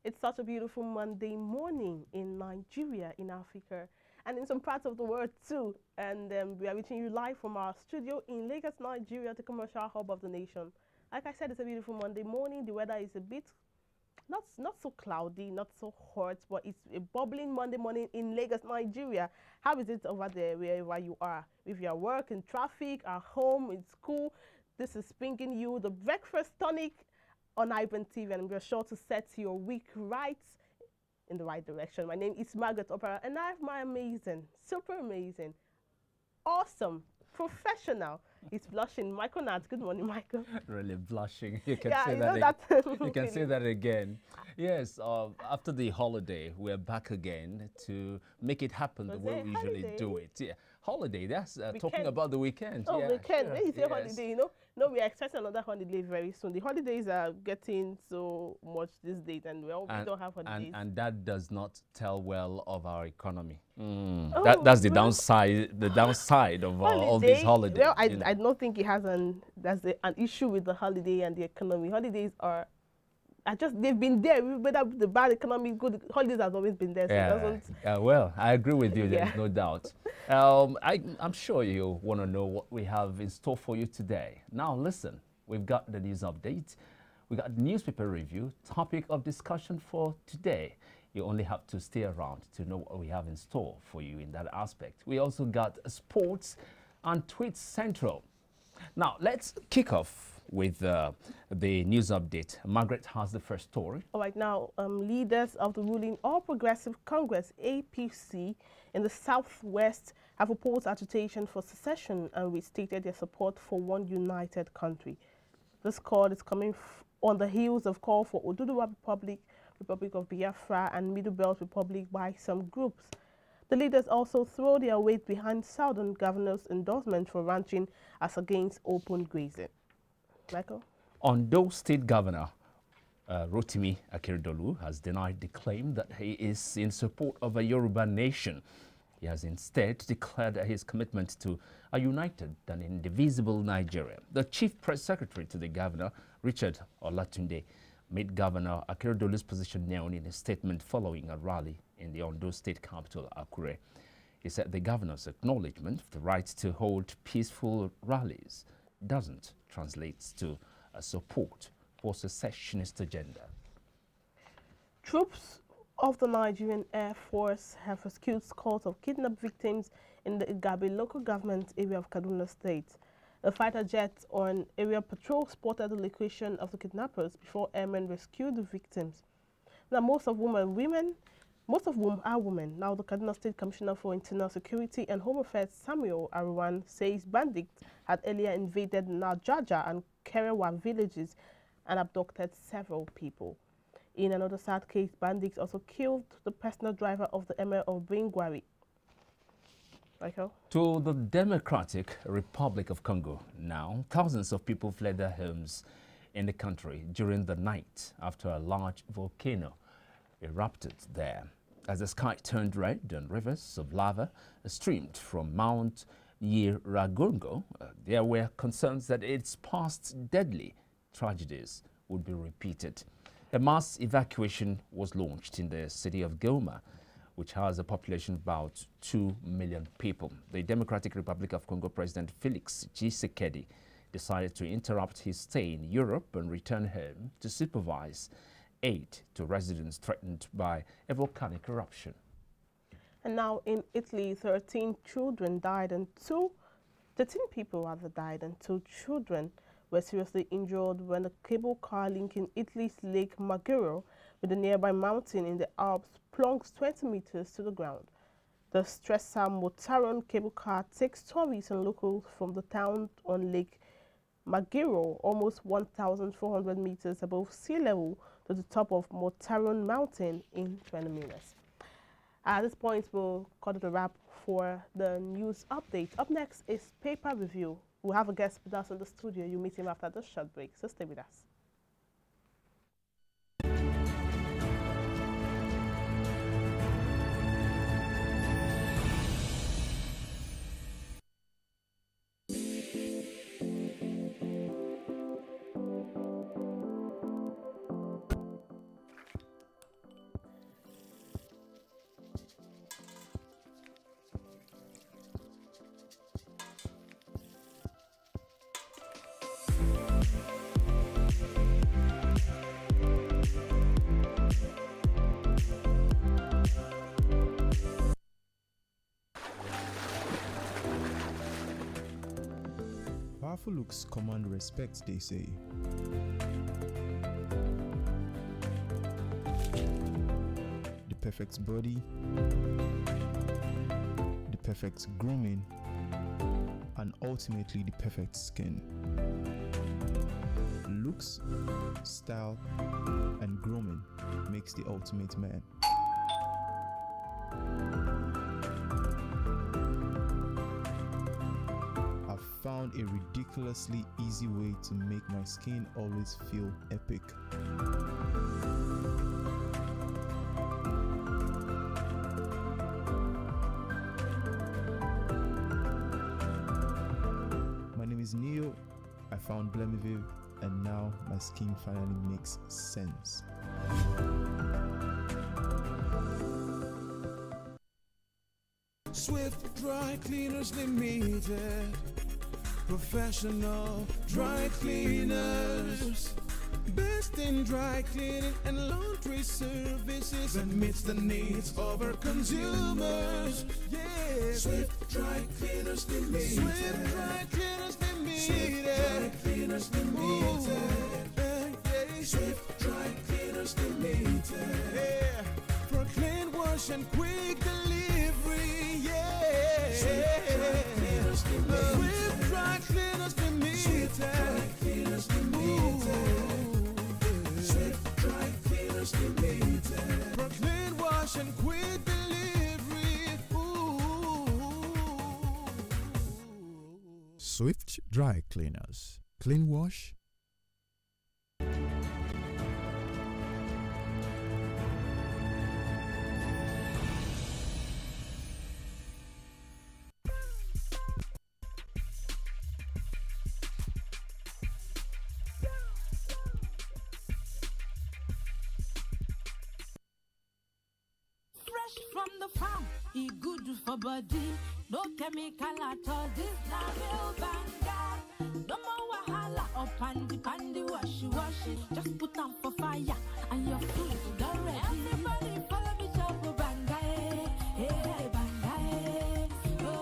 It's such a beautiful Monday morning in Nigeria, in Africa, and in some parts of the world too. And we are reaching you live from our studio in Lagos, Nigeria, the commercial hub of the nation. Like I said, it's a beautiful Monday morning. The weather is a bit not so cloudy, not so hot, but it's a bubbling Monday morning in Lagos, Nigeria. How is it over there, wherever you are? If you are work, in traffic, at home, in school, this is bringing you the breakfast tonic on iBrandTV, and we're sure to set your week right in the right direction. My name is Margaret Opera, and I have my amazing, super amazing, awesome, professional. It's blushing. Michael Nat. Good morning, Michael. Really blushing. You can Yeah, say you that. know that. You can say that again. Yes. After the holiday, we're back again to make it happen the Was way it we usually holiday? do it. Yeah. Holiday. That's talking Weekend. about the weekend. Oh, Yeah. weekend. Sure. When you say Yes. holiday, no, we are expecting another holiday very soon. The holidays are getting so much these days, and we don't have holidays. And that does not tell well of our economy. Oh, That's the well, downside. The downside of all these holiday. holidays. Well, I don't think it has an issue with the holiday and the economy. Holidays are they've been there. Whether the bad economy, good holidays has always been there. So it doesn't. Well, I agree with you. Yeah. There's no doubt. I'm sure you want to know what we have in store for you today. Now, listen, we've got the news update. We got newspaper review, topic of discussion for today. You only have to stay around to know what we have in store for you in that aspect. We also got sports and tweets central. Now, let's kick off with the news update. Margaret has the first story. All right, now, leaders of the ruling All Progressive Congress, APC, in the Southwest have opposed agitation for secession and restated their support for one united country. This call is coming on the heels of call for Oduduwa Republic, Republic of Biafra, and Middle Belt Republic by some groups. The leaders also throw their weight behind Southern governor's endorsement for ranching as against open grazing. Michael? Ondo State Governor Rotimi Akeredolu has denied the claim that he is in support of a Yoruba nation. He has instead declared his commitment to a united and indivisible Nigeria. The chief press secretary to the governor, Richard Olatunde, made Governor Akeredolu's position known in a statement following a rally in the Ondo State capital, Akure. He said the governor's acknowledgement of the right to hold peaceful rallies doesn't translate to a support for secessionist agenda. Troops of the Nigerian Air Force have rescued scores of kidnapped victims in the Igabe local government area of Kaduna State. A fighter jet on area patrol spotted the location of the kidnappers before airmen rescued the victims. Now, most of whom are women. Now, the Kaduna State Commissioner for Internal Security and Home Affairs, Samuel Aruwan, says bandits had earlier invaded Najaja and Kerewa villages and abducted several people. In another sad case, bandits also killed the personal driver of the Emir of Bingwari. Michael? To the Democratic Republic of Congo now, thousands of people fled their homes in the country during the night after a large volcano erupted there. As the sky turned red and rivers of lava streamed from Mount Nyiragongo, there were concerns that its past deadly tragedies would be repeated. A mass evacuation was launched in the city of Goma, which has a population of about 2 million people. The Democratic Republic of Congo President Felix Tshisekedi decided to interrupt his stay in Europe and return home to supervise aid to residents threatened by a volcanic eruption. And now in Italy, 13 people died and 2 children were seriously injured when a cable car linking Italy's Lake Maggiore with a nearby mountain in the Alps plunged 20 meters to the ground. The Stresa Motaron cable car takes tourists and locals from the town on Lake Maggiore, almost 1,400 meters above sea level, to the top of Motaron Mountain in 20 minutes. At this point, we'll call it a wrap for the news update. Up next is paper review. We'll have a guest with us in the studio. You'll meet him after this short break, so stay with us. Beautiful looks command respect, they say. The perfect body, the perfect grooming, and ultimately the perfect skin. Looks, style, and grooming makes the ultimate man. I've found a ridiculously easy way to make my skin always feel epic. My name is Neo. I found Blemiviv, and now my skin finally makes sense. Swift Dry Cleaners Limited, professional dry cleaners, best in dry cleaning and laundry services that meets the needs of our consumers. Yeah, Swift Dry Cleaners Limited. Swift Dry Cleaners Limited. Swift Dry Cleaners Limited. Yeah. Swift Dry Cleaners Limited. Yeah, for clean wash and quick delivery. Yeah, Swift Dry Cleaners Limited. Swift Dry Cleaners Limited. Swift Dry Cleaners Limited. Swift Dry Cleaners Limited. For clean wash and quick delivery. Swift Dry Cleaners. Clean wash. Fresh from the farm, he good for body. No chemical at all. This na real banga. No more wahala or pandy washy. Just put on for fire and your food is done ready. Everybody follow me, chop banga, hey banga, oh.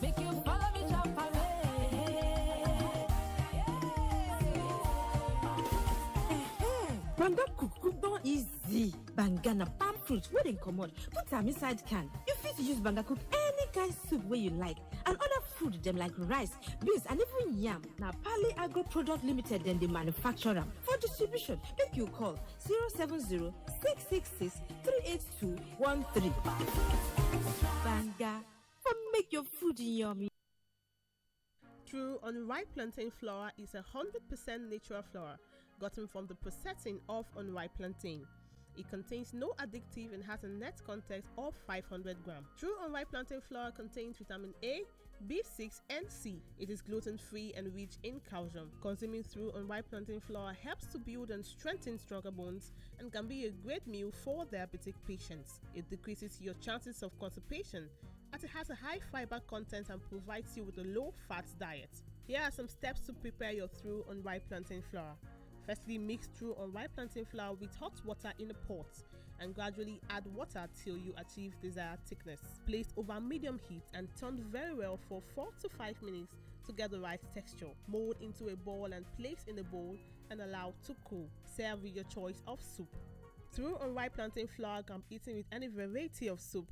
Make you follow me, chop Banga cook don easy. Banga na palm fruit wey dem comot, put am inside can. You fit use banga cook any kind soup wey you like, and other food dem like rice, beans, and even yam. Na Pali Agro Product Limited dem dey manufacture am. For distribution, make you call 070 666 38213. Banga, for make your food yummy. True unripe plantain flour is 100% natural flour gotten from the processing of unripe plantain. It contains no addictive and has a net content of 500 grams. True unripe plantain flour contains vitamin A, B6 and C. It is gluten-free and rich in calcium. Consuming through unripe plantain flour helps to build and strengthen stronger bones and can be a great meal for diabetic patients. It decreases your chances of constipation as it has a high fiber content and provides you with a low-fat diet. Here are some steps to prepare your true unripe plantain flour. Firstly, mix true unripe plantain flour with hot water in a pot and gradually add water till you achieve desired thickness. Place over medium heat and turn very well for 4 to 5 minutes to get the right texture. Mold into a ball and place in a bowl and allow to cool. Serve with your choice of soup. True unripe plantain flour can be eaten with any variety of soup,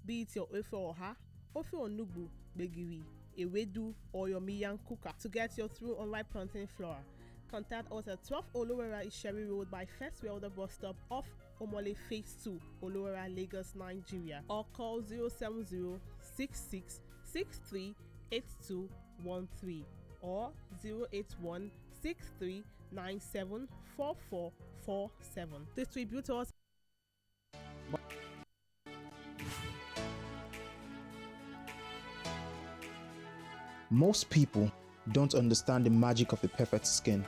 be it your ofe oha, ofe onugbu, begiri, ewedu, or your miyan kuka. To get your true unripe plantain flour, contact us at 12 Olowera Isheri Road by First Welder Bus Stop off Omole Phase 2, Olowera, Lagos, Nigeria, or call 070 66 63 8213 or 081 63 97 4447. Distributors. Most people don't understand the magic of a perfect skin,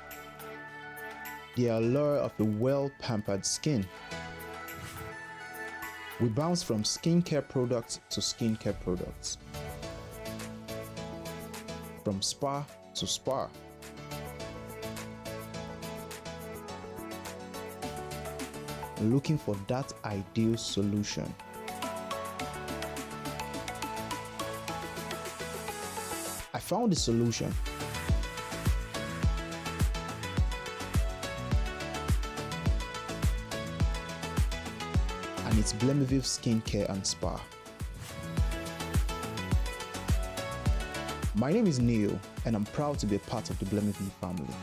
the allure of a well-pampered skin. We bounce from skincare products to skincare products, from spa to spa. Looking for that ideal solution. found a solution. And it's Blemiviv Skincare and Spa. My name is Neil, and I'm proud to be a part of the Blemiviv family.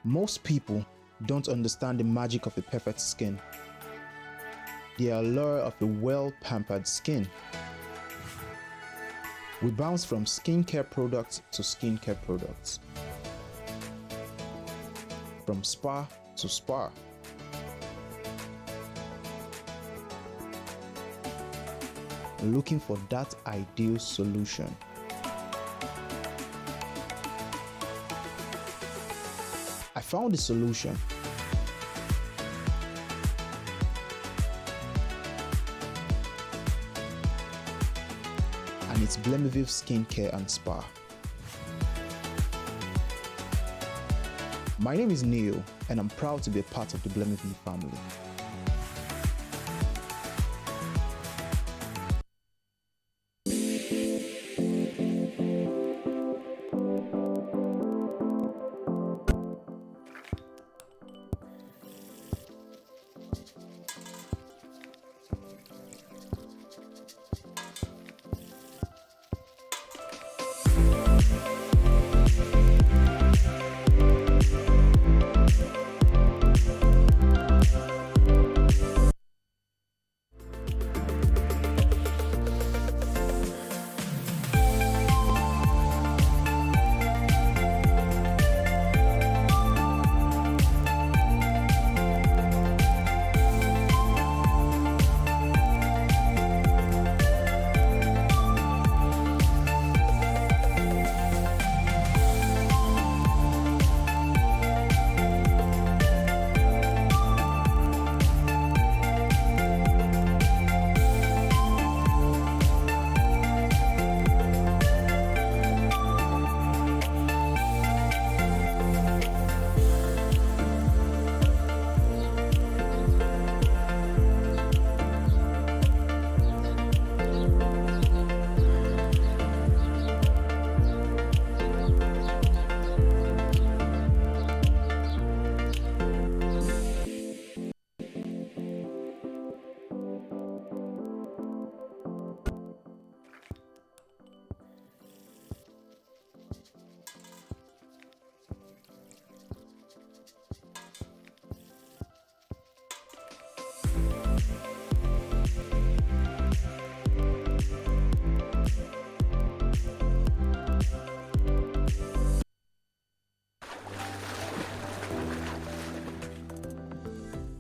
Most people don't understand the magic of a perfect skin, the allure of a well-pampered skin. We bounce from skincare products to skincare products, from spa to spa. Looking for that ideal solution. I found a solution. And it's Blemiviv Skincare and Spa. My name is Neil, and I'm proud to be a part of the Blemiviv family.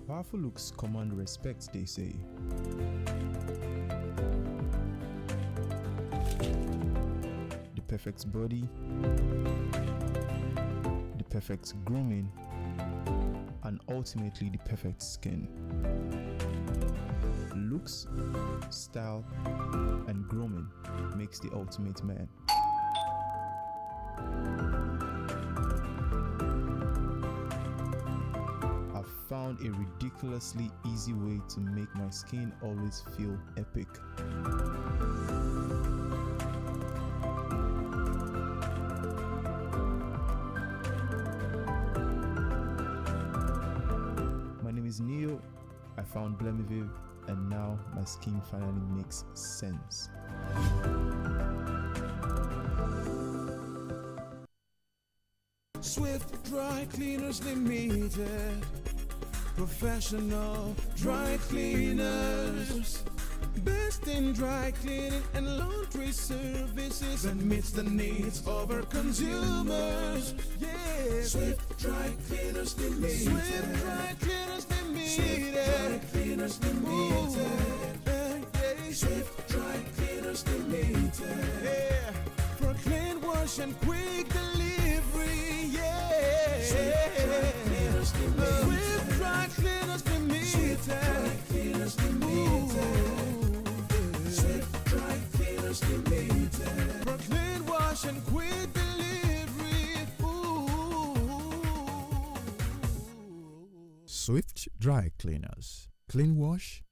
Powerful looks command respect, they say. The perfect body, the perfect grooming, and ultimately the perfect skin. Looks, style, and grooming makes the ultimate man. I've found a ridiculously easy way to make my skin always feel epic. My name is Neo. I found Blemiviv, and now my skin finally makes sense. Swift Dry Cleaners Limited, professional dry cleaners, best in dry cleaning and laundry services that meets the needs of our consumers. Yeah, Swift Dry Cleaners Limited. Swift Dry Cleaners Limited. Swift Dry Cleaners Limited. Yeah. Swift Dry Cleaners Limited. Yeah, for clean wash and quick delivery. Yeah, Swift Dry Cleaners Limited. Swift Dry Cleaners Limited. Swift Dry Cleaners Limited. Swift Dry Cleaners Limited. For clean wash and quick delivery. Swift Dry Cleaners. Clean wash.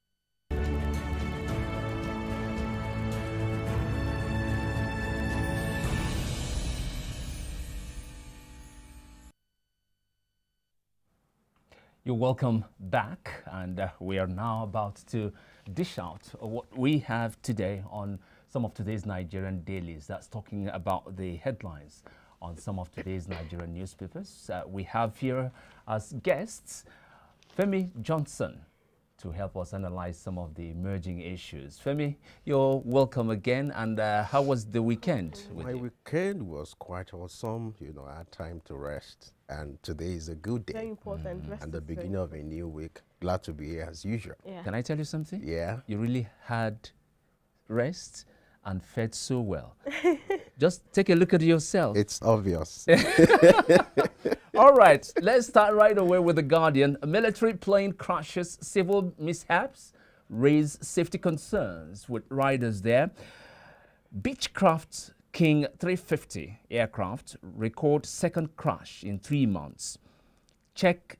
You're welcome back, and we are now about to dish out what we have today on some of today's Nigerian dailies. That's talking about the headlines on some of today's Nigerian newspapers. We have here as guests Femi Johnson to help us analyze some of the emerging issues. Femi, you're welcome again, and how was the weekend? My weekend was quite awesome. You know, I had time to rest, and today is a good Very day important. Rest and the is very beginning of a new week. Glad to be here as usual. Yeah. Can I tell you something? Yeah. You really had rest and fed so well. Just take a look at yourself. It's obvious. All right, let's start right away with The Guardian. A military plane crashes, civil mishaps raise safety concerns with riders there. Beechcraft King 350 aircraft record second crash in 3 months. Check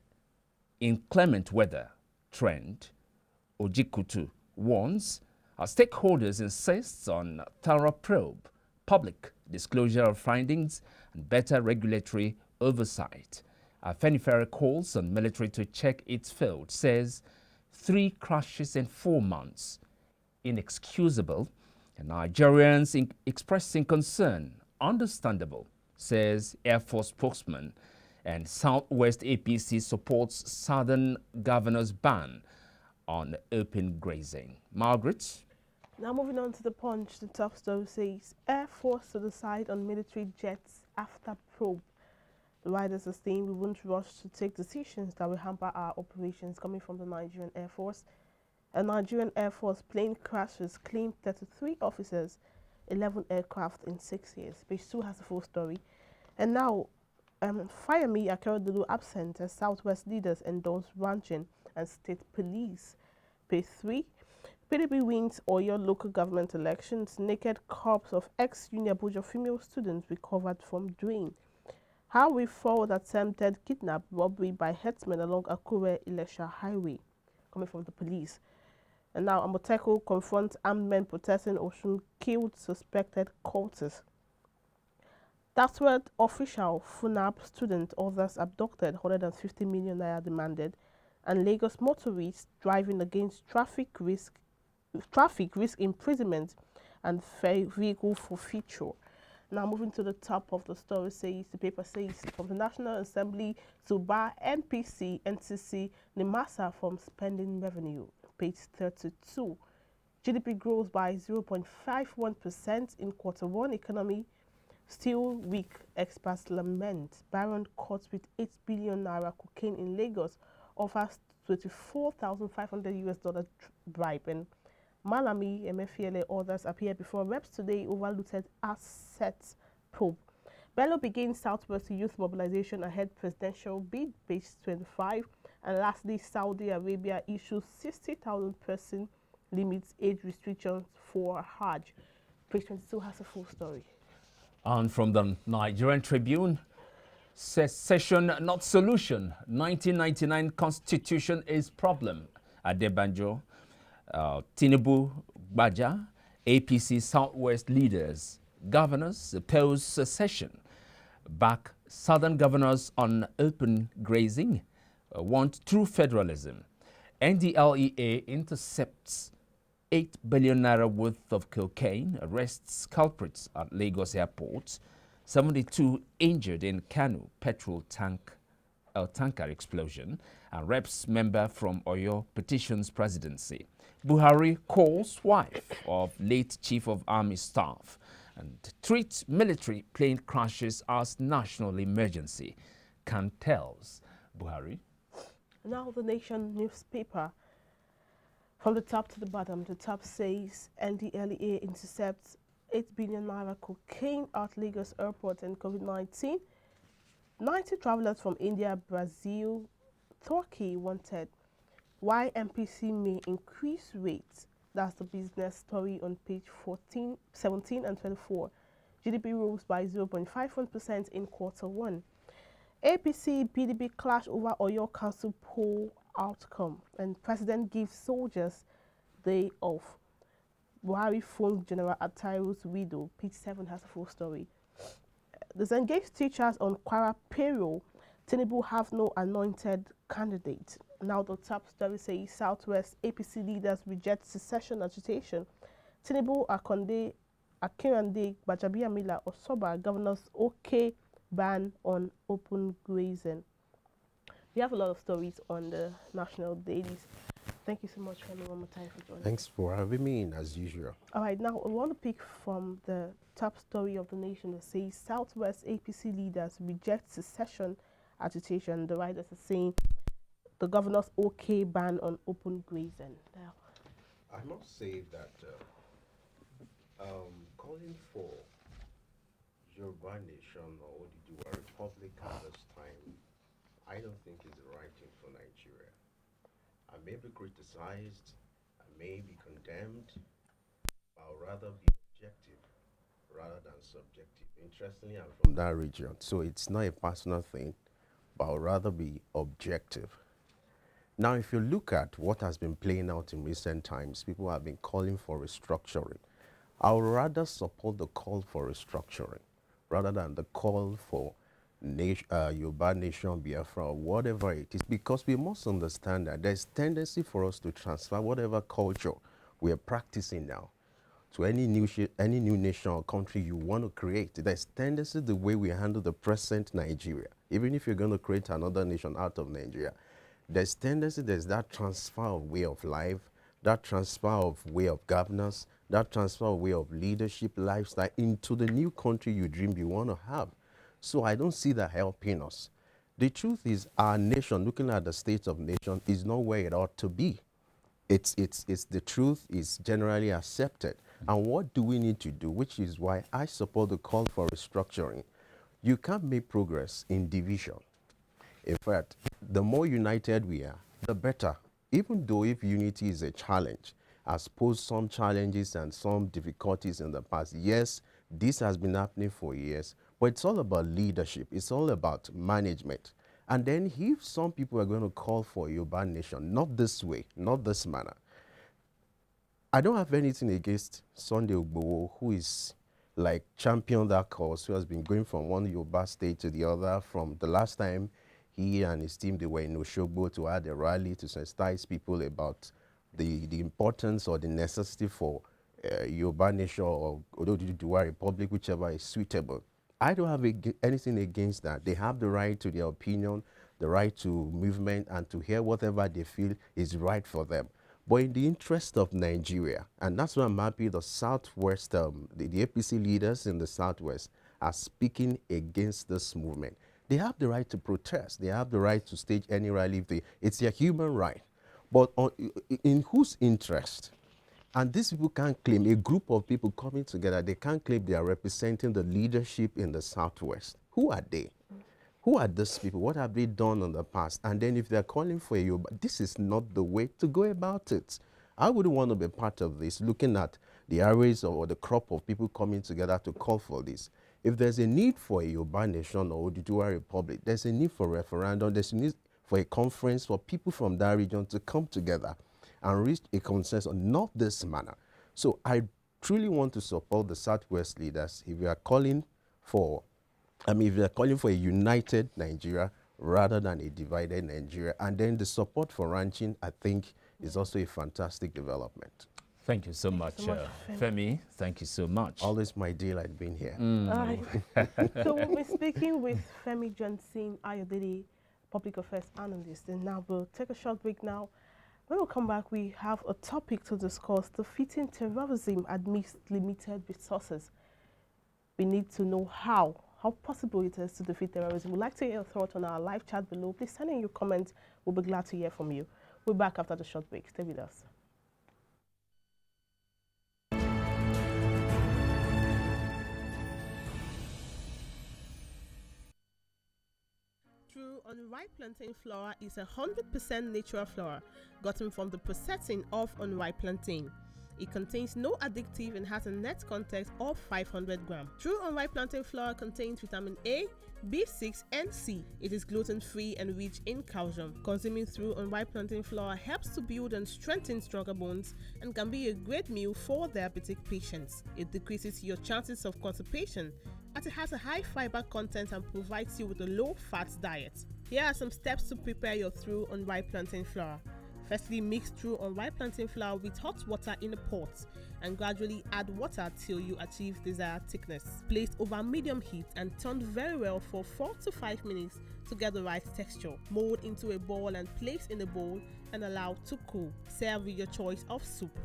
inclement weather trend. Ojikutu warns. Our stakeholders insists on thorough probe, public disclosure of findings, and better regulatory oversight. Fenifere calls on military to check its field, says 3 crashes in 4 months. Inexcusable. And Nigerians expressing concern. Understandable, says Air Force spokesman. And Southwest APC supports Southern governor's ban on open grazing. Margaret? Now moving on to the Punch, the top story says Air Force to decide on military jets after probe. The riders are saying we won't rush to take decisions that will hamper our operations, coming from the Nigerian Air Force. A Nigerian Air Force plane crashes claimed 33 officers, 11 aircraft in 6 years. Page 2 has the full story. And now, Fire Me Akeredolu absent as Southwest leaders endorse ranching and state police. Page 3. PDP wins Oyo local government elections. Naked corpse of ex-Uniabuja female students recovered from drain. How we forward attempted kidnap robbery by herdsmen along Akure-Ilesha highway, coming from the police. And now Amoteko confronts armed men protesting Osun killed suspected cultists. That's where official FUNAP student others abducted 150 million naira demanded, and Lagos motorists driving against traffic risk imprisonment and vehicle forfeiture. Now moving to the top of the story, says the paper says from the National Assembly to bar NPC, NCC, NIMASA from spending revenue. Page 32. GDP grows by 0.51% in Q1. Economy still weak, experts lament. Baron caught with 8 billion naira cocaine in Lagos offers $24,500 bribe. And Malami, Emefiele, others appear before reps today over looted assets probe. Bello begins Southwest youth mobilization ahead presidential bid, page 25. And lastly, Saudi Arabia issues 60,000 person limits age restrictions for Hajj. Page 22 has a full story. And from the Nigerian Tribune, secession not solution. 1999 constitution is problem. Adebanjo, Tinubu, Baja, APC Southwest leaders, governors oppose secession. Back southern governors on open grazing want true federalism. NDLEA intercepts 8 billion naira worth of cocaine, arrests culprits at Lagos airport, 72 injured in Kanu petrol tanker explosion, and reps member from Oyo petitions presidency. Buhari calls wife of late chief of army staff and treats military plane crashes as national emergency. Can tells Buhari. Now the Nation newspaper. From the top to the bottom, the top says NDLEA intercepts 8 billion naira cocaine at Lagos airport and COVID-19. 90 travelers from India, Brazil, Turkey wanted. Why MPC may increase rates. That's the business story on page 14, 17 and 24. GDP rose by 0.51% in Q1. APC, PDP clash over Oyo Council poll outcome, and President gives soldiers day off. Buhari phoned General Atairu's widow. Page 7 has a full story. Disengaged teachers on Kwara payroll. Tinubu have no anointed candidate. Now the top story says Southwest APC leaders reject secession agitation. Tinubu, Akonde, Akinrande, Gbajabiamila, Osoba, governors okay ban on open grazing. We have a lot of stories on the national dailies. Thank you so much, Femi, one more time for joining. Thanks for having me in, as usual. All right, now I want to pick from the top story of the Nation that says Southwest APC leaders reject secession agitation. The writers are saying the governor's okay ban on open grazing. Now, I must say that calling for Yoruba Nation or Oduduwa Republic at this time, I don't think is the right thing for Nigeria. I may be criticized, I may be condemned, but I'll rather be objective rather than subjective. Interestingly, I'm from that region, so it's not a personal thing, but I'll rather be objective. Now, if you look at what has been playing out in recent times, people have been calling for restructuring. I would rather support the call for restructuring rather than the call for Yoruba Nation, Biafra, or whatever it is, because we must understand that there's tendency for us to transfer whatever culture we are practicing now to any new nation or country you want to create. There's tendency the way we handle the present Nigeria, even if you're going to create another nation out of Nigeria, there's tendency, there's that transfer of way of life, that transfer of way of governance, that transfer of way of leadership, lifestyle into the new country you dream you want to have. So I don't see that helping us. The truth is our nation, looking at the state of nation, is not where it ought to be. It's the truth is generally accepted. And what do we need to do? Which is why I support the call for restructuring. You can't make progress in division. In fact, the more united we are, the better. Even though if unity is a challenge, has posed some challenges and some difficulties in the past. Yes, this has been happening for years, but it's all about leadership. It's all about management. And then if some people are going to call for a Yoruba Nation, not this way, not this manner, I don't have anything against Sunday Ogbowo, who is like champion that cause, who has been going from one Yoruba state to the other. From the last time he and his team, they were in Oshogbo to add a rally to sensitize people about the importance or the necessity for Yoruba Nation or Oduduwa Republic, whichever is suitable. I don't have anything against that. They have the right to their opinion, the right to movement, and to hear whatever they feel is right for them. But in the interest of Nigeria, and that's why I'm happy the Southwest, the APC leaders in the Southwest are speaking against this movement. They have the right to protest. They have the right to stage any rally. It's their human right. But in whose interest? And these people can't claim, a group of people coming together, they can't claim they are representing the leadership in the Southwest. Who are they? Who are these people? What have they done in the past? And then if they're calling for a Yoruba, this is not the way to go about it. I wouldn't want to be part of this, looking at the arrays or the crop of people coming together to call for this. If there's a need for a Yoruba nation or Oduduwa Republic, there's a need for a referendum, there's a need for a conference for people from that region to come together and reach a consensus, not this manner. So I truly want to support the Southwest leaders if we are calling for, if they're calling for a united Nigeria rather than a divided Nigeria. And then the support for ranching, I think, is also a fantastic development. Thank you so much, Femi. Thank you so much. Always my delight being here. So we'll be speaking with Femi Johnson Ayodele, public affairs analyst. And now we'll take a short break now. When we come back, we have a topic to discuss: defeating terrorism amidst limited resources. We need to know how possible it is to defeat terrorism. We'd like to hear your thoughts on our live chat below. Please send in your comments. We'll be glad to hear from you. We're back after the short break. Stay with us. True unripe plantain flour is 100% natural flour gotten from the processing of unripe plantain. It contains no addictive and has a net content of 500 grams. True unripe plantain flour contains vitamin A, B6 and C. It is gluten-free and rich in calcium. Consuming True unripe plantain flour helps to build and strengthen stronger bones and can be a great meal for diabetic patients. It decreases your chances of constipation as it has a high fiber content and provides you with a low-fat diet. Here are some steps to prepare your True unripe plantain flour. Firstly, mix True unripe plantain flour with hot water in a pot and gradually add water till you achieve desired thickness. Place over medium heat and turn very well for 4 to 5 minutes to get the right texture. Mold into a ball and place in a bowl and allow to cool. Serve with your choice of soup.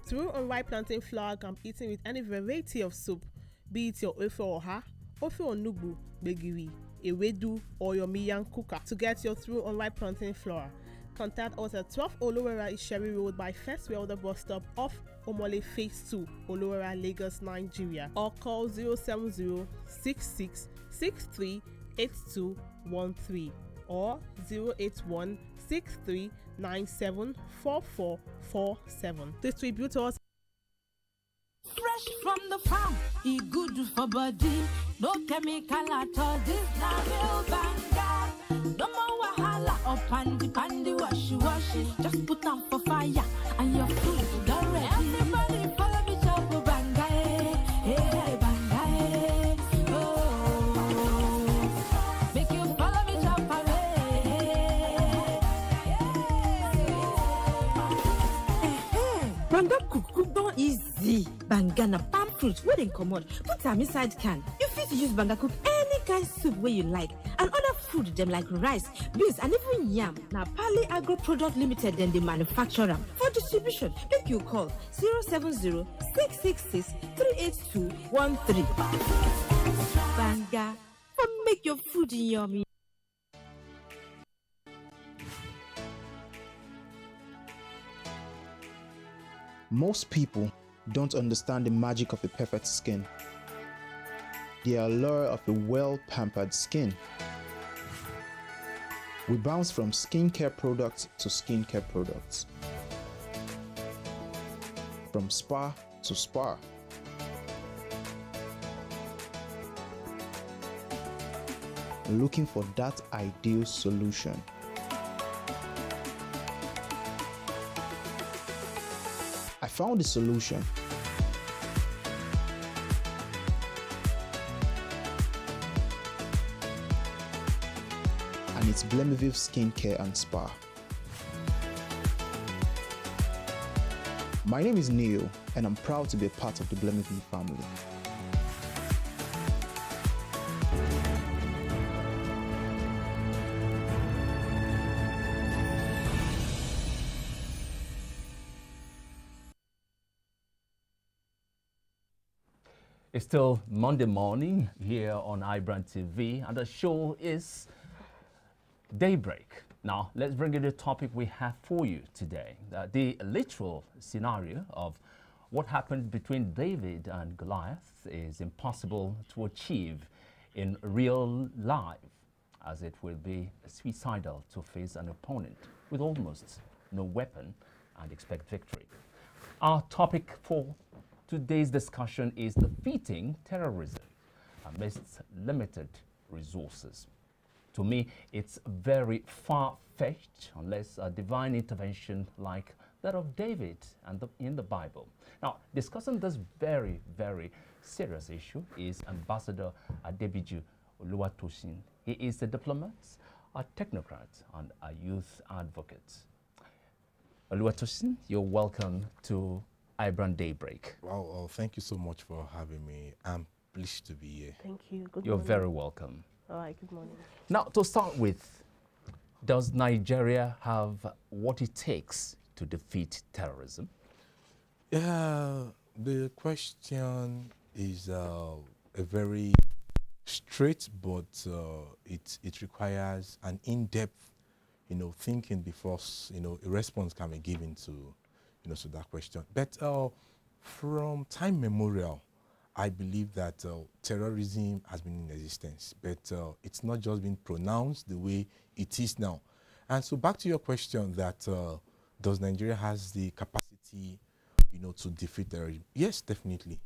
True unripe plantain flour can be eaten with any variety of soup, be it your ofe oha, ofe onugbu, begiri, ewedu, or your miyan kuka. To get your True unripe plantain flour, contact us at 12 Olowera Isheri Road by First Welder Bus Stop off Omole Phase 2, Olowera, Lagos, Nigeria, or call 070-6663-8213 or 081-6397-4447. Distributors. Fresh from the farm, e good for body. No chemical at all. This na real banga. No more wahala or pandy washi. Just put them for fire and your food is ready. Everybody follow me, chop banga, hey banga, oh. Make you follow me, chop banga cook don't easy. Banga na palm fruit wey dem comot, put am inside can. You fit use banga cook any kind soup wey you like, and other food dem like rice, beans and even yam. Na Pali Agro Product Limited dem dey manufacture am. For distribution, make you call 070-666-38213. Banga, make your food yummy. Most people don't understand the magic of the perfect skin, the allure of a well-pampered skin. We bounce from skincare products to skincare products, from spa to spa. Looking for that ideal solution. I found the solution. And it's Blemiville Skincare and Spa. My name is Neil, and I'm proud to be a part of the Blemiville family. It's still Monday morning here on iBrandTV, and the show is Daybreak. Now, let's bring you the topic we have for you today. The literal scenario of what happened between David and Goliath is impossible to achieve in real life. as it will be suicidal to face an opponent with almost no weapon and expect victory. Our topic for today's discussion is defeating terrorism amidst limited resources. To me, it's very far-fetched unless a divine intervention like that of David and in the Bible. Now, discussing this very, very serious issue is Ambassador Adebiju Oluwatosin. He is a diplomat, a technocrat, and a youth advocate. Oluwatosin, you're welcome to iBrand Daybreak. Well, thank you so much for having me. I'm pleased to be here. Thank you. Good You're morning. very welcome. All right, good morning. Now, to start with, does Nigeria have what it takes to defeat terrorism? Yeah, the question is a very straight, but it requires an in-depth, thinking before a response can be given to to that question. But from time memorial, I believe that terrorism has been in existence, but it's not just been pronounced the way it is now. And so back to your question that does Nigeria has the capacity, to defeat terrorism? Yes, definitely.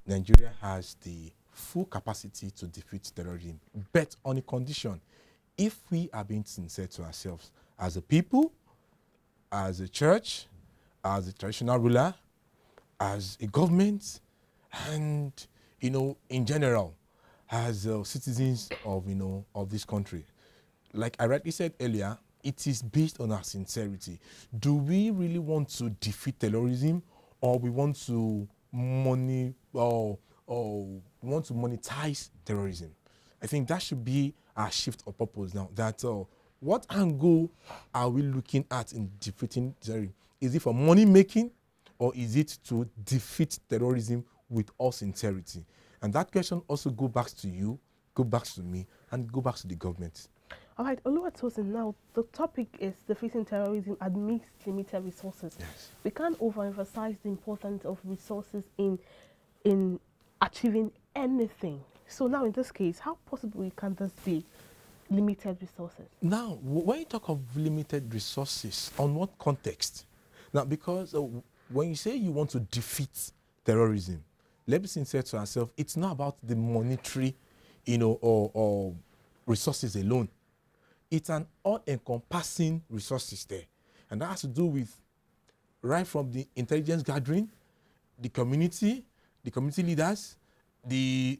Nigeria has the full capacity to defeat terrorism, but on a condition: if we are being sincere to ourselves as a people, as a church, as a traditional ruler, as a government, and in general, as citizens of of this country. Like I rightly said earlier, it is based on our sincerity. Do we really want to defeat terrorism, or we want to want to monetize terrorism? I think that should be our shift of purpose now. That what angle are we looking at in defeating terrorism? Is it for money making, or is it to defeat terrorism with all sincerity? And that question also go back to you, go back to me, and go back to the government. All right, Oluwatosin, now the topic is defeating terrorism amidst limited resources. Yes. We can't overemphasize the importance of resources in achieving anything. So now in this case, how possibly can this be limited resources? Now, when you talk of limited resources, on what context? Now, because when you say you want to defeat terrorism, let's be sincere to ourselves, it's not about the monetary, or resources alone. It's an all-encompassing resources there. And that has to do with right from the intelligence gathering, the community leaders, the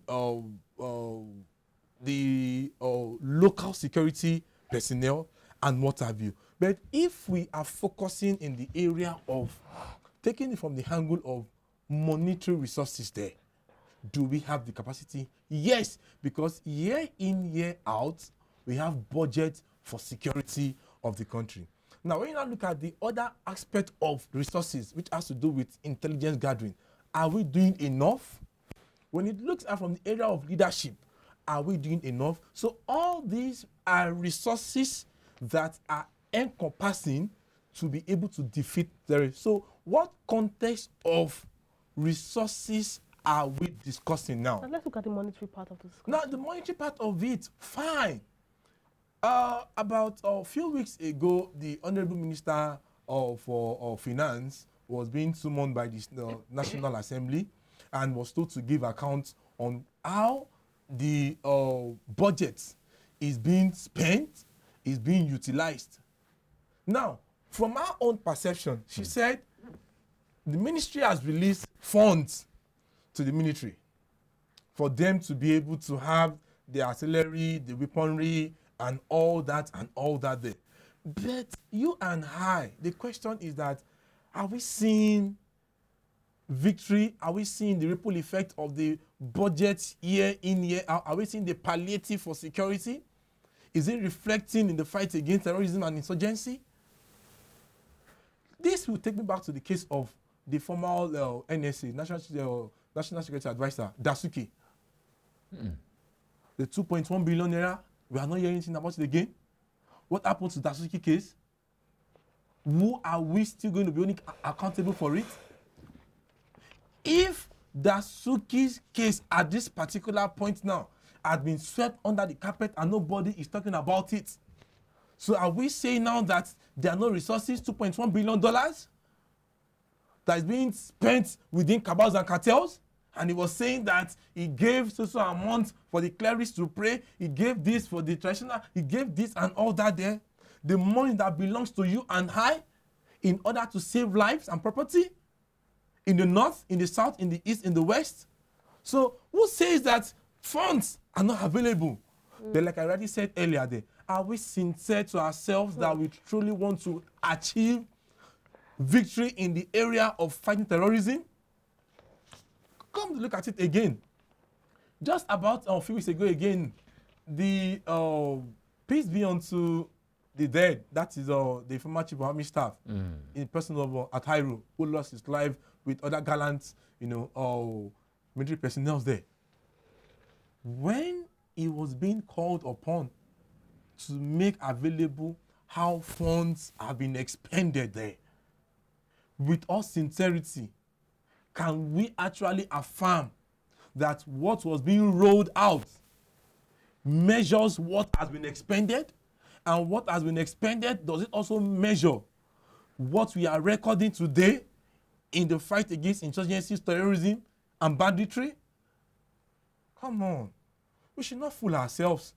local security personnel, and what have you. But if we are focusing in the area of taking it from the angle of monetary resources there, do we have the capacity? Yes, because year in, year out, we have budget for security of the country. Now, when you now look at the other aspect of resources, which has to do with intelligence gathering, are we doing enough? When it looks at from the area of leadership, are we doing enough? So all these are resources that are encompassing to be able to defeat terrorism. So what context of resources are we discussing now? Now let's look at the monetary part of this. Now, the monetary part of it, fine. About a few weeks ago, the Honorable Minister of Finance was being summoned by the National Assembly and was told to give account on how the budget is being spent, is being utilized. Now, from our own perception, she said the ministry has released funds to the military for them to be able to have the artillery, the weaponry, and all that there. But you and I, the question is that, are we seeing victory? Are we seeing the ripple effect of the budget year in, year out? Are we seeing the palliative for security? Is it reflecting in the fight against terrorism and insurgency? This will take me back to the case of the former NSA, National Security Advisor, Dasuki. The 2.1 billion naira, we are not hearing anything about it again. What happened to Dasuki case? Who are we still going to be accountable for it? If Dasuki's case at this particular point now had been swept under the carpet and nobody is talking about it. So are we saying now that there are no resources, $2.1 billion that is being spent within cabals and cartels? And he was saying that he gave so amount for the clerics to pray, he gave this for the traditional, he gave this and all that there. The money that belongs to you and I, in order to save lives and property in the north, in the south, in the east, in the west. So who says that funds are not available? Then, like I already said earlier, there, are we sincere to ourselves that we truly want to achieve victory in the area of fighting terrorism? Come to look at it again. Just about a few weeks ago again, the peace be unto the dead, that is the former chief of army staff in person of Atairo, who lost his life with other gallant, military personnel there. When he was being called upon to make available how funds have been expended there, with all sincerity, can we actually affirm that what was being rolled out measures what has been expended? And what has been expended, does it also measure what we are recording today in the fight against insurgency, terrorism, and banditry? Come on. We should not fool ourselves.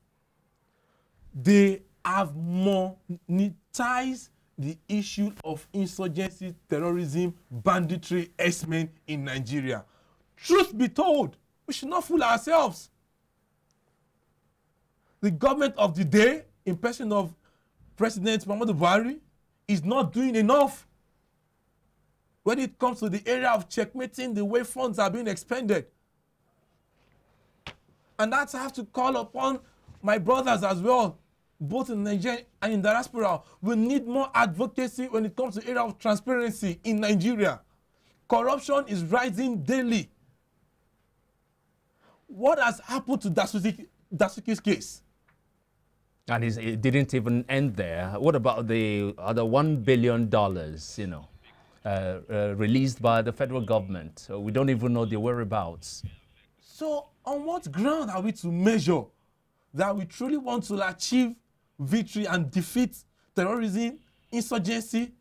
They have monetized the issue of insurgency, terrorism, banditry, herdsmen in Nigeria. Truth be told, we should not fool ourselves. The government of the day, in person of President Muhammadu Buhari, is not doing enough when it comes to the area of checkmating the way funds are being expended. And that's I have to call upon my brothers as well, both in Nigeria and in diaspora. We need more advocacy when it comes to the area of transparency in Nigeria. Corruption is rising daily. What has happened to Dasuki's case? And it didn't even end there. What about the other $1 billion, released by the federal government? We don't even know the whereabouts. So on what ground are we to measure that we truly want to achieve victory and defeat terrorism, insurgency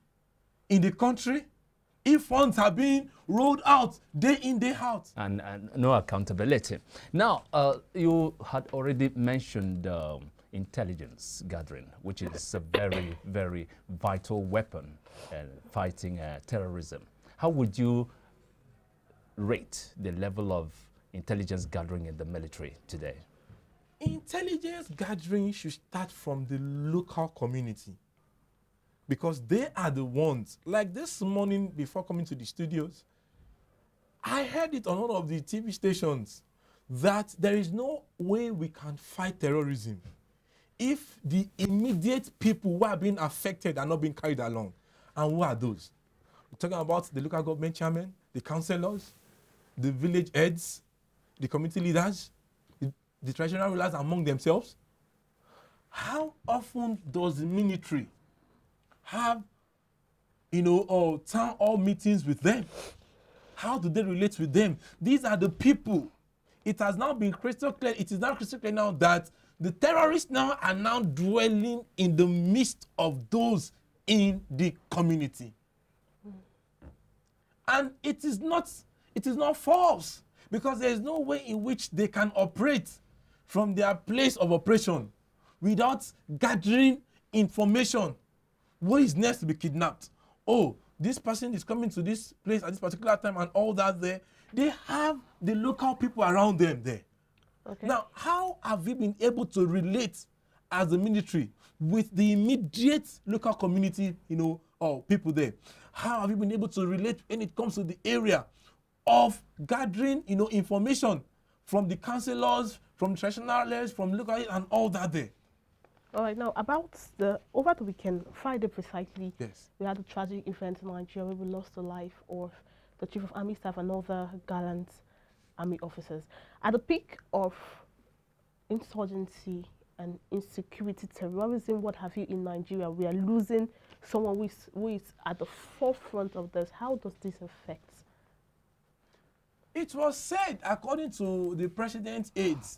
in the country, if funds are being rolled out day in, day out? And no accountability. Now, you had already mentioned intelligence gathering, which is a very, very vital weapon in fighting terrorism. How would you rate the level of intelligence gathering in the military today? Intelligence gathering should start from the local community, because they are the ones. Like this morning before coming to the studios, I heard it on one of the TV stations that there is no way we can fight terrorism if the immediate people who are being affected are not being carried along. And who are those? We're talking about the local government chairman, the councillors, the village heads, the community leaders, the traditional rulers among themselves. How often does the military have, town hall meetings with them? How do they relate with them? These are the people. It has now been crystal clear. It is now crystal clear now that the terrorists now are now dwelling in the midst of those in the community. And it is not false, because there is no way in which they can operate from their place of operation without gathering information. Who is next to be kidnapped? Oh, this person is coming to this place at this particular time and all that there. They have the local people around them there. Okay. Now, how have we been able to relate as a military with the immediate local community, people there? How have we been able to relate when it comes to the area of gathering, information from the councillors, from traditional leaders, from local, and all that there? All right, now about over the weekend, Friday precisely, yes, we had a tragic event in Nigeria where we lost the life of the Chief of Army Staff and other gallant army officers. At the peak of insurgency and insecurity, terrorism, what have you, in Nigeria, we are losing someone who is at the forefront of this. How does this affect? It was said, according to the president's aides,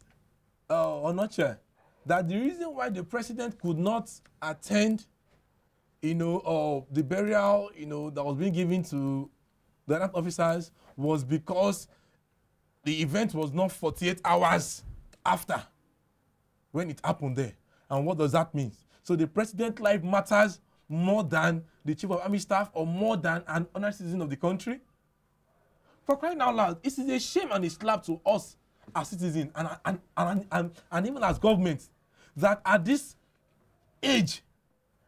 Onoche, that the reason why the president could not attend, the burial, that was being given to the armed officers was because the event was not 48 hours after when it happened there. And what does that mean? So the president's life matters more than the chief of army staff or more than an honorary citizen of the country? For crying out loud, it is a shame and a slap to us as citizens and even as governments that at this age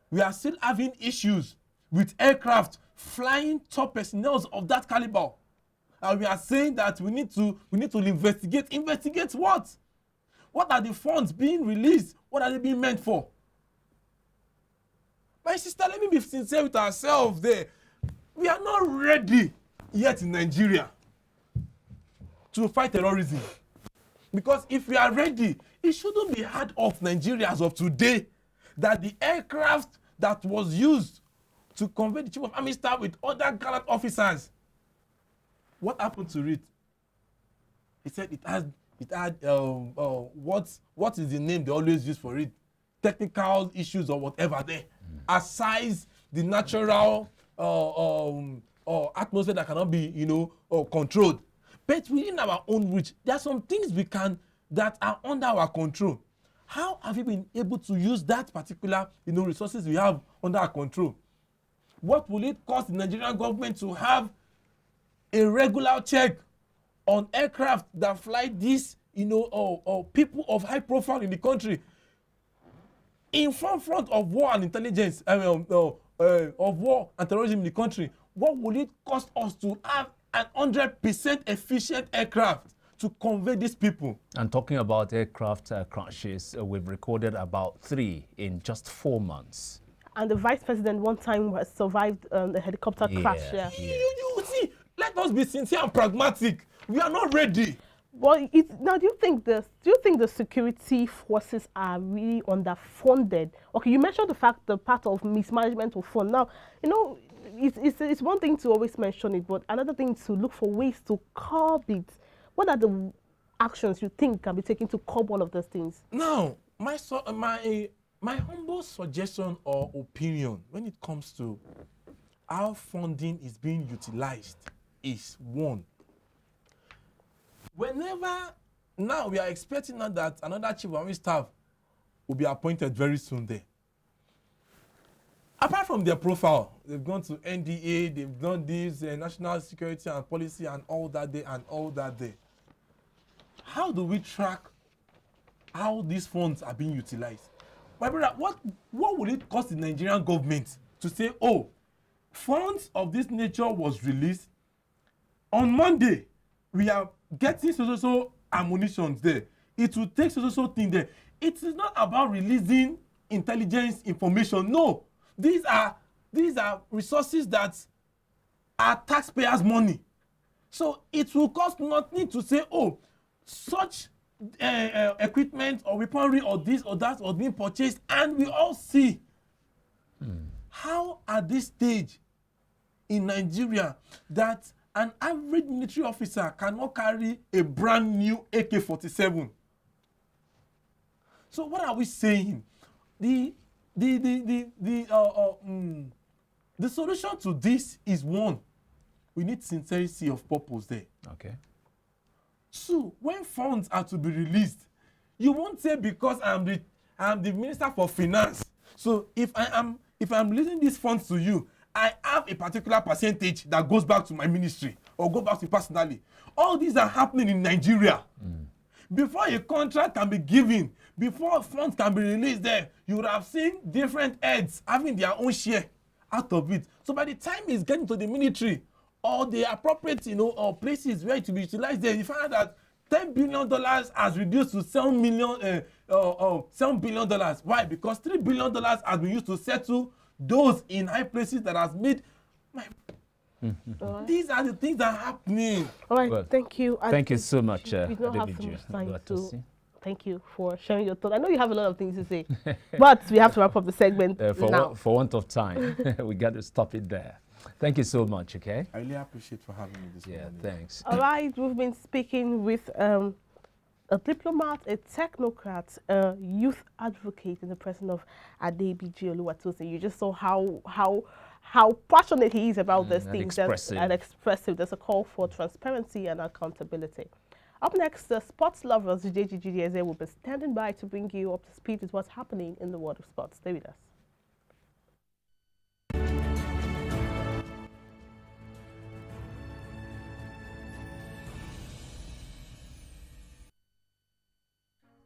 we are still having issues with aircraft flying top personnel of that caliber. And we are saying that we need to investigate. Investigate what? What are the funds being released? What are they being meant for? My sister, let me be sincere with ourselves there. We are not ready yet in Nigeria to fight terrorism. Because if we are ready, it shouldn't be hard of Nigeria as of today that the aircraft that was used to convey the chief of army staff with other gallant officers, what happened to it? He said it had what is the name they always use for it? Technical issues or whatever there. Aside the natural atmosphere that cannot be controlled. But within our own reach, there are some things that are under our control. How have you been able to use that particular resources we have under our control? What will it cost the Nigerian government to have a regular check on aircraft that fly these people of high profile in the country in front of war and intelligence of war and terrorism in the country? What will it cost us to have an 100% efficient aircraft to convey these people? And talking about aircraft crashes, we've recorded about 3 in just 4 months. And the vice president one time survived a helicopter crash. Yeah. You see, let us be sincere and pragmatic. We are not ready. Well, now, do you think the security forces are really underfunded? Okay, you mentioned the part of mismanagement of fund. Now, it's one thing to always mention it, but another thing to look for ways to curb it. What are the actions you think can be taken to curb all of those things? Now, my humble suggestion or opinion when it comes to how funding is being utilized is one. Whenever now we are expecting now that another chief of army staff will be appointed very soon there. Apart from their profile, they've gone to NDA, they've done this national security and policy and all that day and all that day. How do we track how these funds are being utilized? My brother, what would it cost the Nigerian government to say, oh, funds of this nature was released on Monday, we are getting so ammunition there. It will take so thing there. It is not about releasing intelligence information. No, these are resources that are taxpayers' money. So it will cost nothing to say, oh, such equipment or weaponry or this or that was being purchased, and we all see how at this stage in Nigeria that an average military officer cannot carry a brand new AK-47. So what are we saying? The solution to this is one. We need sincerity of purpose there. Okay. So when funds are to be released, you won't say because I'm the minister for finance. So if I'm releasing these funds to you, I have a particular percentage that goes back to my ministry or go back to personally. All these are happening in Nigeria. Before a contract can be given, before funds can be released there, you would have seen different heads having their own share out of it. So by the time it's getting to the military or the appropriate, or places where it will be utilized there, you find out that $10 billion has reduced to $7 billion. Why? Because $3 billion has been used to settle those in high places that has made these are the things that are happening. All right, well, thank you. Thank you so much. We don't have so much time to thank you for sharing your thoughts. I know you have a lot of things to say, but we have to wrap up the segment now. For want of time, we got to stop it there. Thank you so much, okay? I really appreciate for having me this morning. Thanks. All right, we've been speaking with A diplomat, a technocrat, a youth advocate in the person of Adebi Oluwatosin. You just saw how passionate he is about these things and expressive. There's a call for transparency and accountability. Up next, the sports lovers, JJGDSA, will be standing by to bring you up to speed with what's happening in the world of sports. Stay with us.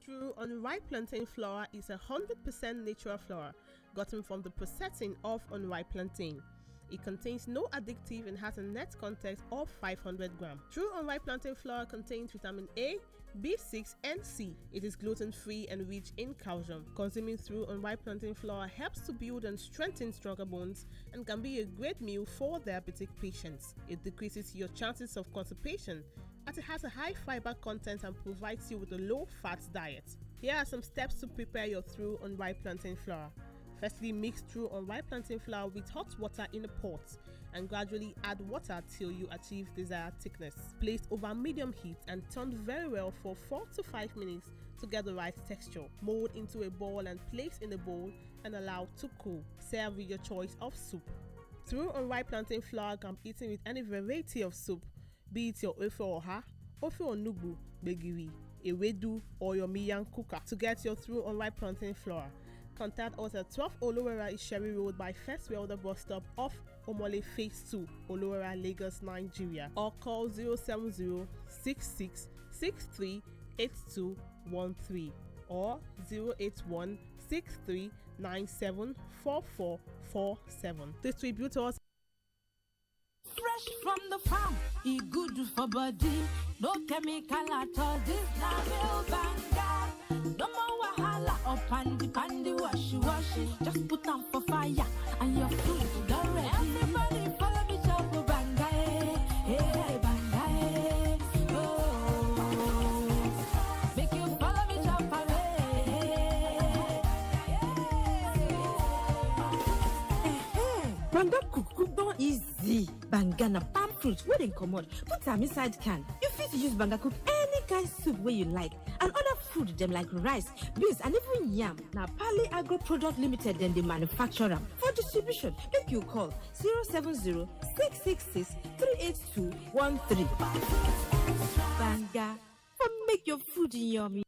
True unripe plantain flour is 100% natural flour gotten from the processing of unripe plantain. It contains no addictive and has a net content of 500 grams. True unripe plantain flour contains vitamin A, B6 and C. It is gluten-free and rich in calcium. Consuming through unripe plantain flour helps to build and strengthen stronger bones and can be a great meal for diabetic patients. It decreases your chances of constipation as it has a high fiber content and provides you with a low-fat diet. Here are some steps to prepare your through unripe plantain flour. Firstly, mix through unripe plantain flour with hot water in a pot and gradually add water till you achieve desired thickness. Place over medium heat and turn very well for 4 to 5 minutes to get the right texture. Mold into a ball and place in a bowl and allow to cool. Serve with your choice of soup. Through unripe plantain flour can be eaten with any variety of soup, be it your ofe oha, ofe onugbu, begiri, ewedu, or your miyan kuka. To get your through unripe plantain flour, contact us at 12 Olowera Isheri Road by First Welder bus stop off Omole Phase 2, Olowera, Lagos, Nigeria, or call 070-6663-8213 or 081-6397-4447. Distributors. Fresh from the farm, it good for body. No chemical at all. This na real banga. No more wahala up and the washy. Just put on for fire and your food is ready. Everybody follow me, chop banga, hey banga, oh. Make you follow me, chop banga cook don easy. Banga na palm fruit wey dem comot, put am inside can. You fit use banga cook any kind soup wey you like and other food dem like rice, beans and even yam. Na Pali Agro Product Limited dem dey manufacture am. For distribution, make you call 070-666-38213. Banga for make your food yummy.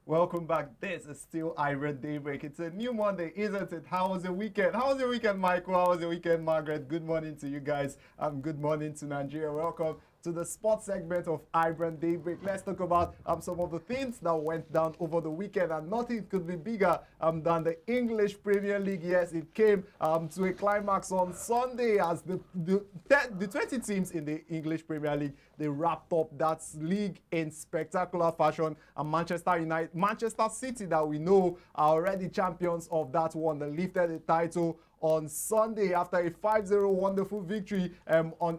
Welcome back. This is still iBrand Daybreak. It's a new Monday, isn't it? How was your weekend? How was your weekend, Michael? How was your weekend, Margaret? Good morning to you guys. Good morning to Nigeria. Welcome to the sports segment of iBrand Daybreak. Let's talk about some of the things that went down over the weekend, and nothing could be bigger than the English Premier League. Yes, it came to a climax on Sunday as the 20 teams in the English Premier League, they wrapped up that league in spectacular fashion, and Manchester City, that we know are already champions of that one, they lifted the title on Sunday after a 5-0 wonderful victory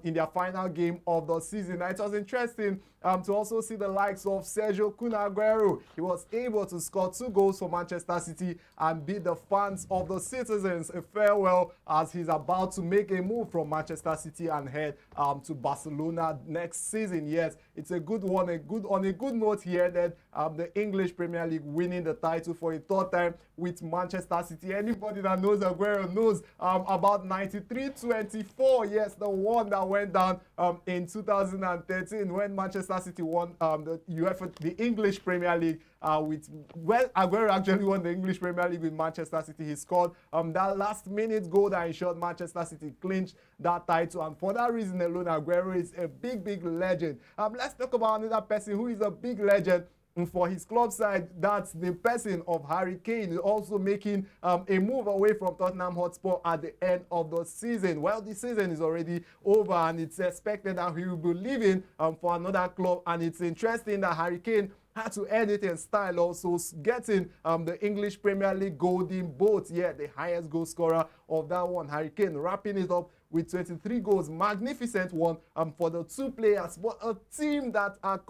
in their final game of the season. Now, it was interesting to also see the likes of Sergio Kun Aguero. He was able to score 2 goals for Manchester City and bid the fans of the citizens a farewell as he's about to make a move from Manchester City and head to Barcelona next season. Yes, It's a good one, on a good note here that the English Premier League winning the title for a third time with Manchester City. Anybody that knows Aguero knows about 93-24. Yes, the one that went down in 2013 when Manchester City won the English Premier League. Aguero actually won the English Premier League with Manchester City. He scored that last-minute goal that ensured Manchester City clinched that title, and for that reason alone, Aguero is a big legend. Let's talk about another person who is a big legend for his club side. That's the person of Harry Kane, also making a move away from Tottenham Hotspur at the end of the season. Well, the season is already over, and it's expected that he will be leaving for another club. And it's interesting that Harry Kane had to end it in style, also getting the English Premier League Golden Boot. Yeah, the highest goal scorer of that one. Harry Kane wrapping it up with 23 goals. Magnificent one for the two players, but a team that are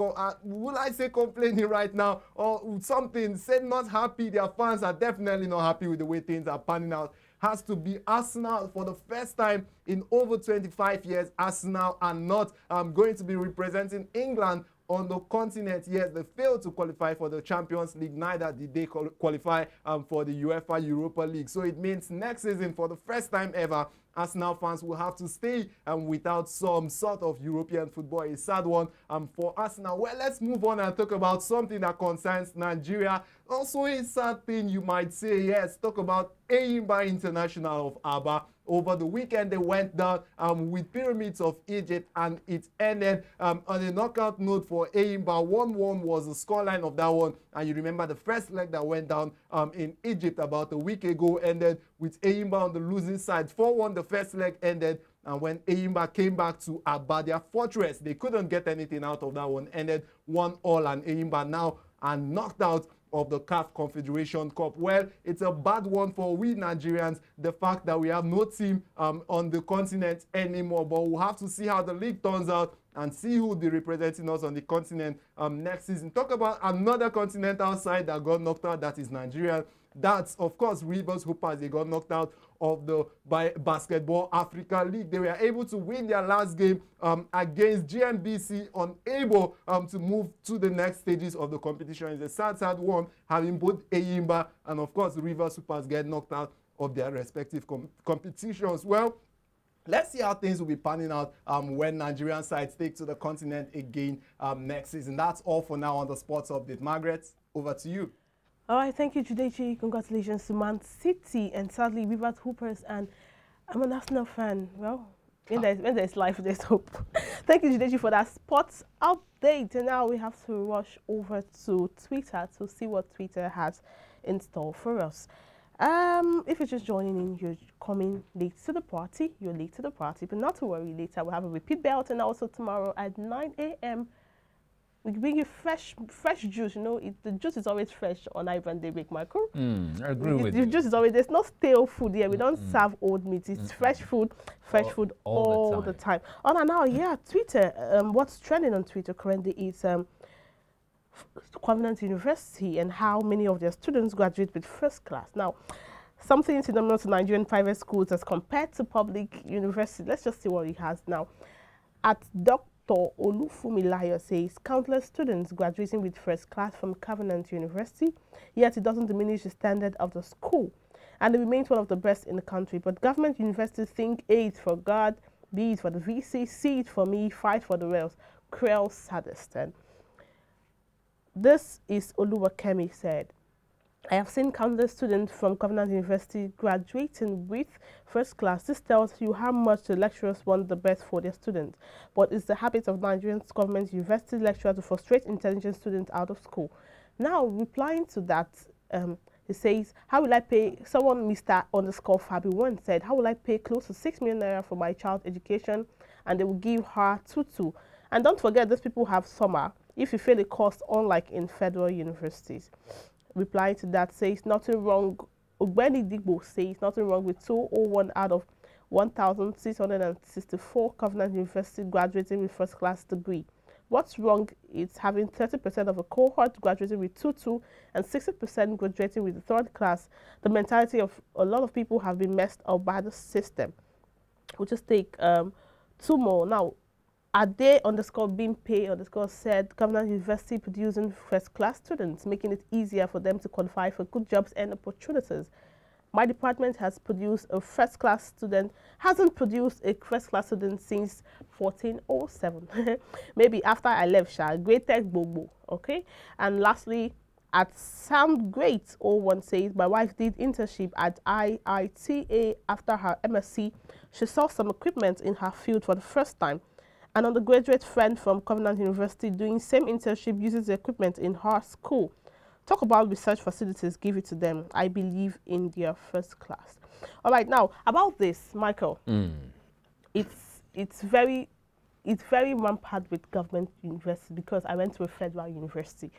will I say complaining right now, or something, say not happy. Their fans are definitely not happy with the way things are panning out. Has to be Arsenal. For the first time in over 25 years, Arsenal are not going to be representing England on the continent. Yes, they failed to qualify for the Champions League, neither did they qualify for the UEFA Europa League. So it means next season, for the first time ever, Arsenal fans will have to stay without some sort of European football. A sad one for Arsenal. Well, let's move on and talk about something that concerns Nigeria. Also a sad thing, you might say. Yes, talk about Eyimba International of Aba. Over the weekend, they went down with Pyramids of Egypt, and it ended on a knockout note for Eyimba. 1-1 was the scoreline of that one. And you remember the first leg that went down in Egypt about a week ago ended with Eyimba on the losing side. 4-1 the first leg ended. And when Eyimba came back to Aba, their fortress, they couldn't get anything out of that one. Ended 1-1, and Eyimba now are knocked out of the CAF Confederation Cup. Well, it's a bad one for we Nigerians, the fact that we have no team on the continent anymore. But we'll have to see how the league turns out and see who will be representing us on the continent next season. Talk about another continental side that got knocked out, that is Nigeria. That's, of course, Rivers Hoopers. They got knocked out of the Basketball Africa League. They were able to win their last game against GMBC, unable to move to the next stages of the competition. It's a sad one, having both Eyimba and, of course, Rivers Hoopers get knocked out of their respective competitions. Well, let's see how things will be panning out when Nigerian sides take to the continent again next season. That's all for now on the Sports Update. Margaret, over to you. All right, thank you, Judechi. Congratulations to Man City and sadly Rivers Hoopers. And I'm an Arsenal fan. Well, when there's life, there's hope. Thank you, Judechi, for that sports update. And now we have to rush over to Twitter to see what Twitter has in store for us. If you're just joining in, you're coming late to the party. You're late to the party, but not to worry. Later we'll have a repeat belt, and also tomorrow at 9 a.m. we bring you fresh juice. You know, the juice is always fresh on iBrand Daybreak, Michael. I agree with you. The juice is always, there's no stale food here. We don't serve old meat. It's fresh food all the time. Oh, and now, yeah, Twitter. What's trending on Twitter currently is Covenant University and how many of their students graduate with first class. Now, something similar to Nigerian private schools as compared to public universities. Let's just see what he has now. At Dr. Olufumilayo says countless students graduating with first class from Covenant University, yet it doesn't diminish the standard of the school, and it remains one of the best in the country. But government universities think A is for God, B is for the VC, C is for me, fight for the rails. Cruel saddest. And this is Oluwakemi said, I have seen countless students from Covenant University graduating with first class. This tells you how much the lecturers want the best for their students. But it's the habit of Nigerian government university lecturers to frustrate intelligent students out of school. Now, replying to that, he says, how will I pay, someone, Mr. _Fabi1 said, how will I pay close to 6 million naira for my child's education? And they will give her tutu. And don't forget, these people have summer if you fail a course, unlike in federal universities. Replying to that says nothing wrong. Ogbeni Digbo says nothing wrong with 201 out of 1,664 Covenant University graduating with first class degree. What's wrong is having 30% of a cohort graduating with 2-2 and 60% graduating with the third class. The mentality of a lot of people have been messed up by the system. We'll just take two more now. Being paid said Government University producing first-class students, making it easier for them to qualify for good jobs and opportunities. My department hasn't produced a first-class student since 1407. Maybe after I left, Great Tech Bobo, okay? And lastly, at Sound Great 01 says, my wife did internship at IITA after her MSc. She saw some equipment in her field for the first time. An undergraduate friend from Covenant University doing same internship uses the equipment in her school. Talk about research facilities, give it to them. I believe in their first class. All right, now about this, Michael. It's very rampant with government university because I went to a federal university,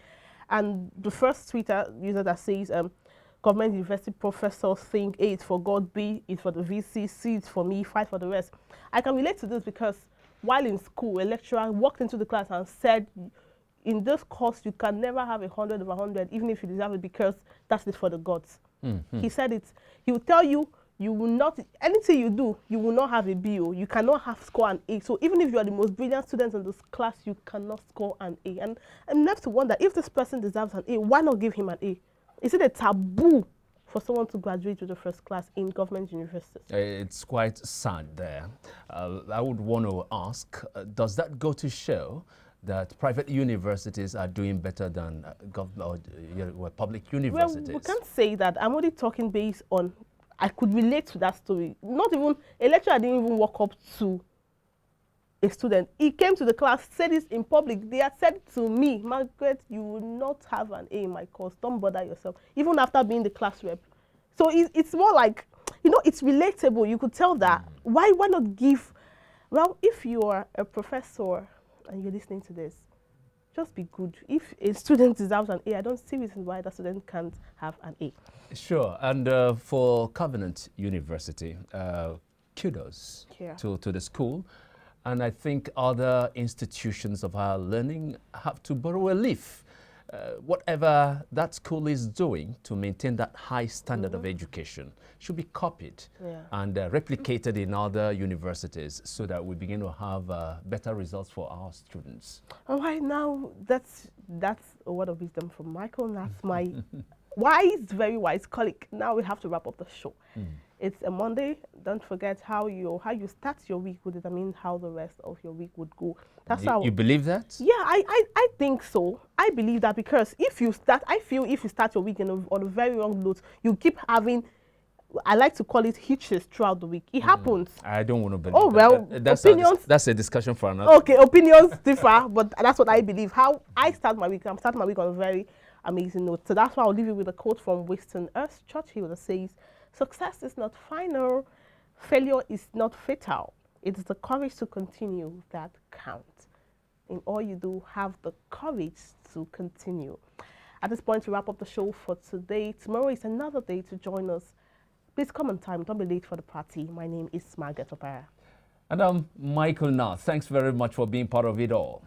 and the first Twitter user that says government university professors think A, it's for God, B, it's for the VC, C, it's for me, 5 for the rest. I can relate to this because while in school, a lecturer walked into the class and said, in this course, you can never have 100 over 100, even if you deserve it, because that's it for the gods. He said it. He will tell you, you will not, anything you do, you will not have a B. You cannot have score an A. So even if you are the most brilliant student in this class, you cannot score an A. And I'm left to wonder, if this person deserves an A, why not give him an A? Is it a taboo for someone to graduate with the first class in government universities? It's quite sad there. I would want to ask, does that go to show that private universities are doing better than public universities? Well, we can't say that. I'm only talking based on, I could relate to that story. Not even, a lecturer didn't even walk up to a student. He came to the class, said this in public. They had said to me, Margaret, you will not have an A in my course. Don't bother yourself, even after being the class rep. So it's more like, it's relatable. You could tell that. Why not give, well, if you are a professor and you're listening to this, just be good. If a student deserves an A, I don't see reason why that student can't have an A. Sure. And for Covenant University, kudos to the school. And I think other institutions of higher learning have to borrow a leaf. Whatever that school is doing to maintain that high standard of education should be copied and replicated in other universities so that we begin to have better results for our students. All right, now that's a word of wisdom from Michael. That's my very wise colleague. Now we have to wrap up the show. It's a Monday. Don't forget how you start your week will determine how the rest of your week would go. That's how you believe that? Yeah, I think so. I believe that because if you start your week on a very wrong note, you keep having, I like to call it hitches throughout the week. It happens. I don't want to believe. Oh well, opinions. That's a discussion for another. Okay, opinions differ, but that's what I believe. How I start my week. I'm starting my week on a very amazing note. So that's why I'll leave you with a quote from Winston Churchill that says, "Success is not final, failure is not fatal. It is the courage to continue that counts. In all you do, have the courage to continue." At this point, to wrap up the show for today. Tomorrow is another day to join us. Please come on time. Don't be late for the party. My name is Margaret Opera. And I'm Michael Nath. Thanks very much for being part of it all.